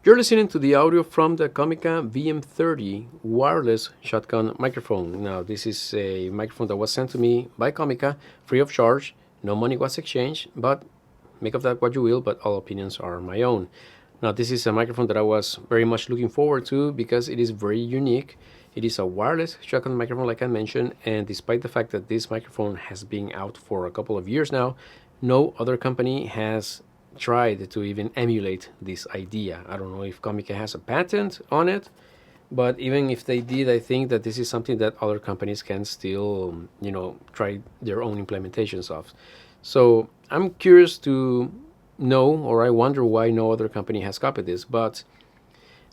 You're listening to the audio from the Comica VM30 wireless shotgun microphone. Now, this is a microphone that was sent to me by Comica free of charge. No money was exchanged, but make of that what you will, but all opinions are my own. Now, this is a microphone that I was very much looking forward to because it is very unique. It is a wireless shotgun microphone, like I mentioned, and despite the fact that this microphone has been out for a couple of years now, no other company has tried to even emulate this idea. I don't know if Comica has a patent on it, but even if they did, I think that this is something that other companies can still, try their own implementations of. So I'm curious to know, or I wonder why no other company has copied this, but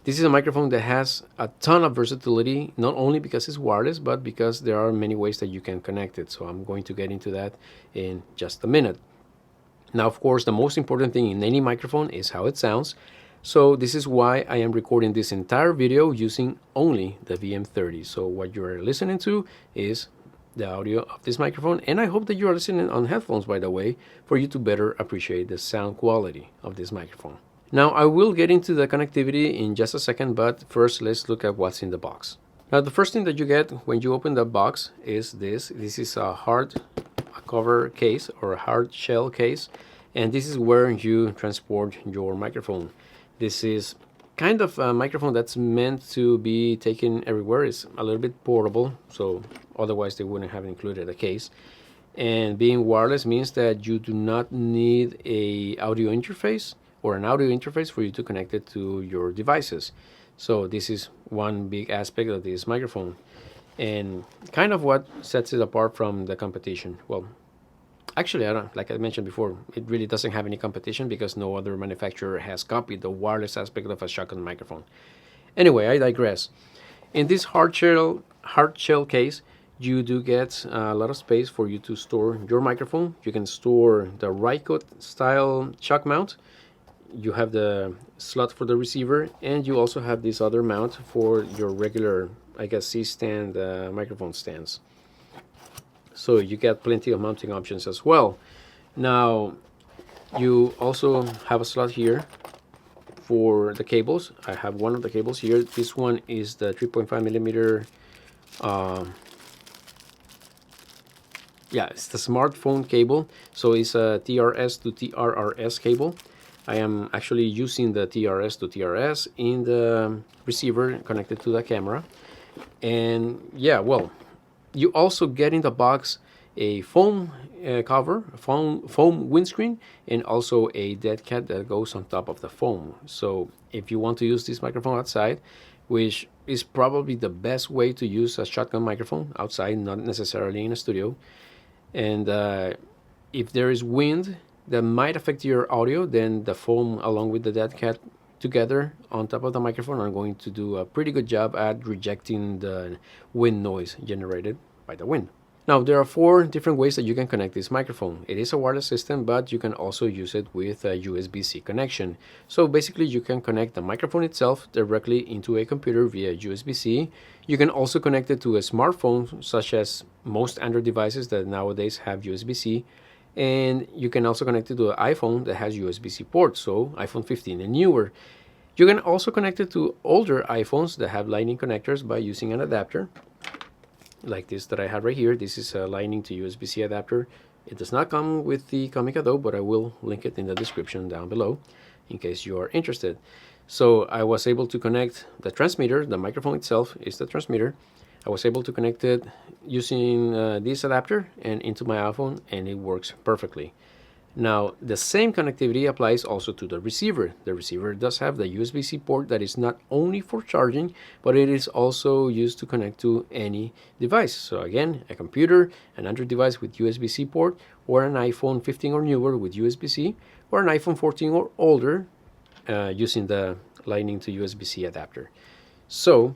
this is a microphone that has a ton of versatility, not only because it's wireless, but because there are many ways that you can connect it. So I'm going to get into that in just a minute. Now, of course, the most important thing in any microphone is how it sounds. So this is why I am recording this entire video using only the VM30. So what you're listening to is the audio of this microphone. And I hope that you are listening on headphones, by the way, for you to better appreciate the sound quality of this microphone. Now, I will get into the connectivity in just a second, but first let's look at what's in the box. Now, the first thing that you get when you open the box is this. This is a hard cover case or a hard shell case, and this is where you transport your microphone. This is kind of a microphone that's meant to be taken everywhere. It's a little bit portable, so otherwise they wouldn't have included a case. And being wireless means that you do not need a audio interface or an audio interface for you to connect it to your devices. So this is one big aspect of this microphone, and kind of what sets it apart from the competition. Well, actually, I don't, like I mentioned before, it really doesn't have any competition because no other manufacturer has copied the wireless aspect of a shotgun microphone. Anyway, I digress. In this hard shell case, you do get a lot of space for you to store your microphone. You can store the Rycote style chuck mount. You have the slot for the receiver, and you also have this other mount for your regular, I guess, C-stand microphone stands. So you get plenty of mounting options as well. Now, you also have a slot here for the cables. I have one of the cables here. This one is the 3.5 millimeter. It's the smartphone cable. So it's a TRS to TRRS cable. I am actually using the TRS to TRS in the receiver connected to the camera. And you also get in the box a foam cover, a foam windscreen, and also a dead cat that goes on top of the foam. So if you want to use this microphone outside, which is probably the best way to use a shotgun microphone outside, not necessarily in a studio, and if there is wind that might affect your audio, then the foam along with the dead cat together on top of the microphone are going to do a pretty good job at rejecting the wind noise generated by the wind. Now, there are 4 different ways that you can connect this microphone. It is a wireless system, but you can also use it with a USB-C connection. So basically, you can connect the microphone itself directly into a computer via USB-C. You can also connect it to a smartphone, such as most Android devices that nowadays have USB-C. And you can also connect it to an iPhone that has USB-C ports, so iPhone 15 and newer. You can also connect it to older iPhones that have Lightning connectors by using an adapter, like this that I have right here. This is a Lightning to USB-C adapter. It does not come with the Comica though, but I will link it in the description down below in case you are interested. So I was able to connect the transmitter. The microphone itself is the transmitter. I was able to connect it using this adapter and into my iPhone, and it works perfectly. Now, the same connectivity applies also to the receiver. The receiver does have the USB-C port that is not only for charging, but it is also used to connect to any device. So again, a computer, an Android device with USB-C port, or an iPhone 15 or newer with USB-C, or an iPhone 14 or older using the Lightning to USB-C adapter. So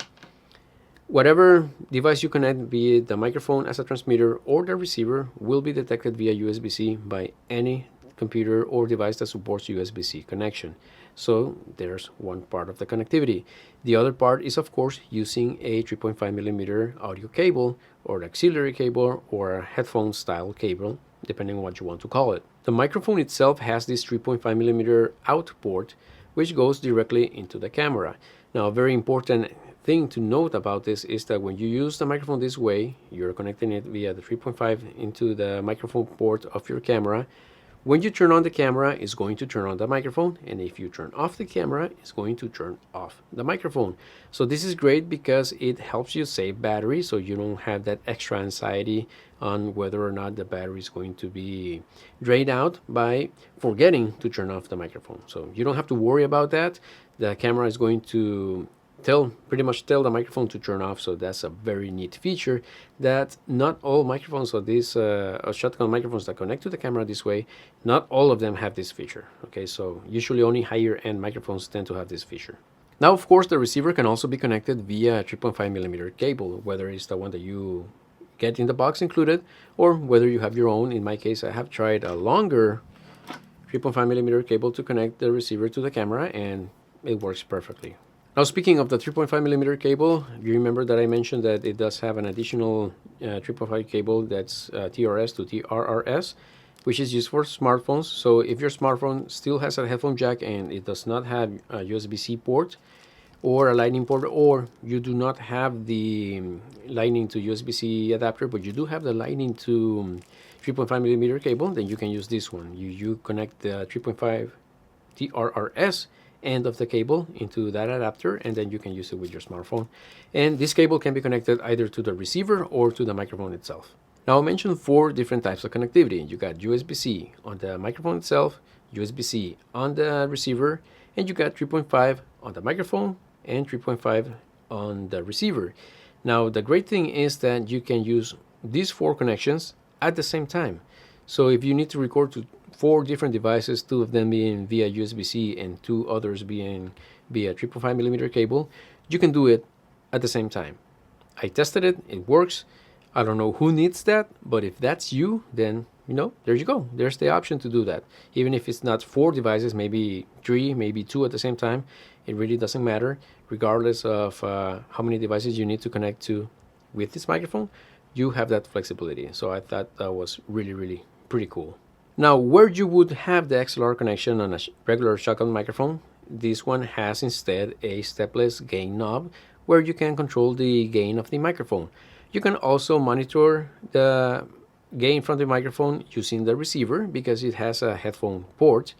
whatever device you connect, be it the microphone as a transmitter or the receiver, will be detected via USB-C by any computer or device that supports USB-C connection. So there's one part of the connectivity. The other part is, of course, using a 3.5 millimeter audio cable or auxiliary cable or a headphone style cable, depending on what you want to call it. The microphone itself has this 3.5 millimeter out port, which goes directly into the camera. Now, a very important thing to note about this is that when you use the microphone this way, you're connecting it via the 3.5 into the microphone port of your camera. When you turn on the camera, it's going to turn on the microphone, and if you turn off the camera, it's going to turn off the microphone. So this is great because it helps you save battery, so you don't have that extra anxiety on whether or not the battery is going to be drained out by forgetting to turn off the microphone. So you don't have to worry about that. The camera is going to pretty much tell the microphone to turn off. So that's a very neat feature that not all microphones, or these shotgun microphones that connect to the camera this way, not all of them have this feature. Okay, so usually only higher end microphones tend to have this feature. Now, of course, the receiver can also be connected via a 3.5mm cable, whether it's the one that you get in the box included, or whether you have your own. In my case, I have tried a longer 3.5mm cable to connect the receiver to the camera, and it works perfectly. Now, speaking of the 3.5mm cable, you remember that I mentioned that it does have an additional 3.5 cable that's TRS to TRRS, which is used for smartphones. So if your smartphone still has a headphone jack and it does not have a USB-C port or a lightning port, or you do not have the lightning to USB-C adapter, but you do have the lightning to 3.5mm cable, then you can use this one. You connect the 3.5 TRRS end of the cable into that adapter, and then you can use it with your smartphone. And this cable can be connected either to the receiver or to the microphone itself. Now, I mentioned 4 different types of connectivity. You got USB-C on the microphone itself, USB-C on the receiver, and you got 3.5 on the microphone and 3.5 on the receiver. Now, the great thing is that you can use these 4 connections at the same time. So if you need to record to 4 different devices, 2 of them being via USB-C and 2 others being via 3.5mm cable, you can do it at the same time. I tested it, it works. I don't know who needs that, but if that's you, then there you go. There's the option to do that. Even if it's not 4 devices, maybe 3, maybe 2 at the same time, it really doesn't matter. Regardless of how many devices you need to connect to with this microphone, you have that flexibility. So I thought that was really, really pretty cool. Now, where you would have the XLR connection on a regular shotgun microphone, this one has instead a stepless gain knob where you can control the gain of the microphone. You can also monitor the gain from the microphone using the receiver because it has a headphone port,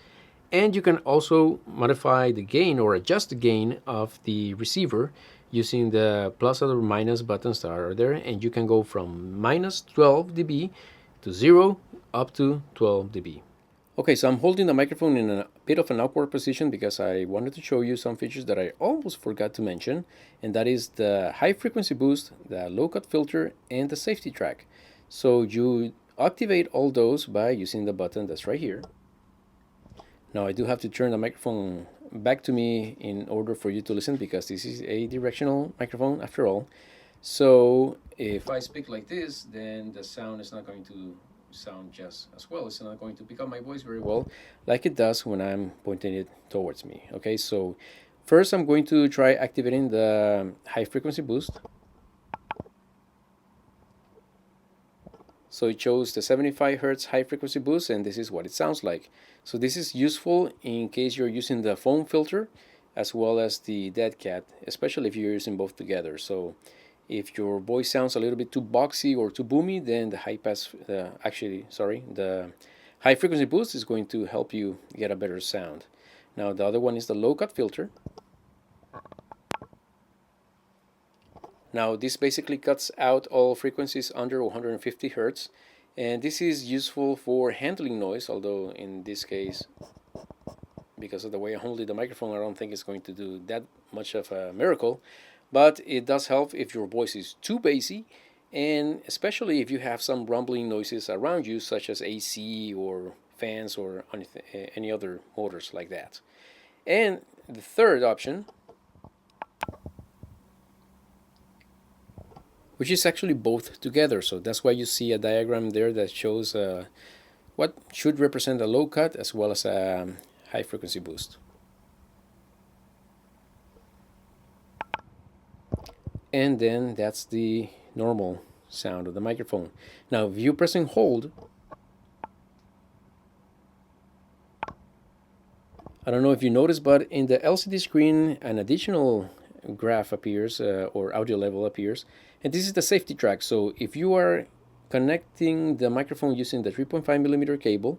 and you can also modify the gain or adjust the gain of the receiver using the plus or minus buttons that are there, and you can go from minus 12 dB to 0 up to 12 dB. Okay, so I'm holding the microphone in a bit of an awkward position because I wanted to show you some features that I almost forgot to mention, and that is the high frequency boost, the low cut filter, and the safety track. So you activate all those by using the button that's right here. Now I do have to turn the microphone back to me in order for you to listen because this is a directional microphone after all. So if I speak like this, then the sound is not going to sound just as well. It's not going to pick up my voice very well like it does when I'm pointing it towards me. Okay, so first I'm going to try activating the high frequency boost. So it shows the 75 Hz high frequency boost, and this is what it sounds like. So this is useful in case you're using the foam filter as well as the dead cat, especially if you're using both together. So if your voice sounds a little bit too boxy or too boomy, then the the high frequency boost is going to help you get a better sound. Now the other one is the low cut filter. Now this basically cuts out all frequencies under 150 Hz, and this is useful for handling noise, although in this case, because of the way I hold the microphone, I don't think it's going to do that much of a miracle, but it does help if your voice is too bassy, and especially if you have some rumbling noises around you, such as AC or fans or any other motors like that. And the third option, which is actually both together, so that's why you see a diagram there that shows what should represent a low cut as well as a high frequency boost. And then that's the normal sound of the microphone. Now if you press and hold, I don't know if you noticed, but in the LCD screen, an additional graph appears or audio level appears, and this is the safety track. So if you are connecting the microphone using the 3.5 millimeter cable,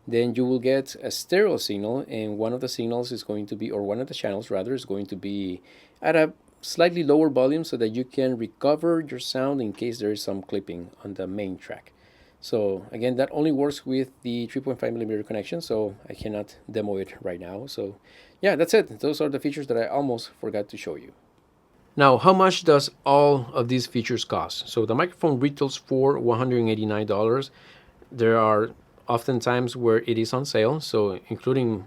then you will get a stereo signal, and one of the signals is going to be, or one of the channels rather, is going to be at a slightly lower volume so that you can recover your sound in case there is some clipping on the main track. So again, that only works with the 3.5 millimeter connection, so I cannot demo it right now. So yeah, that's it. Those are the features that I almost forgot to show you. Now, how much does all of these features cost? So the microphone retails for $189. There are often times where it is on sale, so including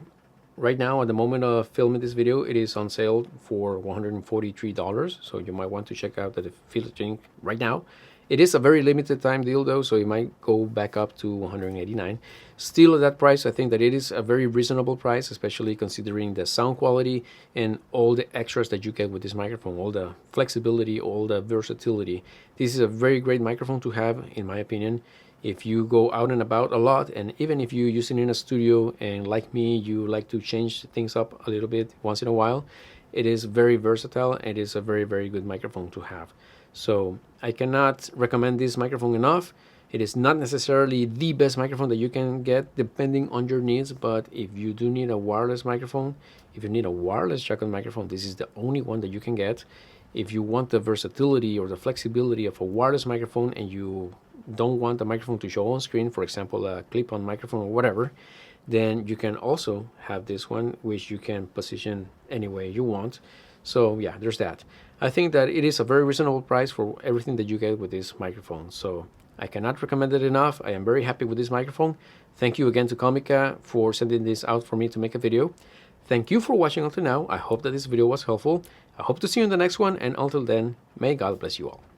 right now at the moment of filming this video, it is on sale for $143. So you might want to check out the affiliate link right now. It is a very limited time deal though, so it might go back up to $189. Still at that price, I think that it is a very reasonable price, especially considering the sound quality and all the extras that you get with this microphone, all the flexibility, all the versatility. This is a very great microphone to have, in my opinion, if you go out and about a lot, and even if you use it in a studio and like me, you like to change things up a little bit once in a while. It is very versatile. It is a very, very good microphone to have. So I cannot recommend this microphone enough. It is not necessarily the best microphone that you can get depending on your needs, but if you do need a wireless microphone, if you need a wireless shotgun microphone, this is the only one that you can get. If you want the versatility or the flexibility of a wireless microphone and you don't want the microphone to show on screen, for example, a clip-on microphone or whatever, then you can also have this one, which you can position any way you want. So yeah, there's that. I think that it is a very reasonable price for everything that you get with this microphone. So I cannot recommend it enough. I am very happy with this microphone. Thank you again to Comica for sending this out for me to make a video. Thank you for watching until now. I hope that this video was helpful. I hope to see you in the next one, and until then, may God bless you all.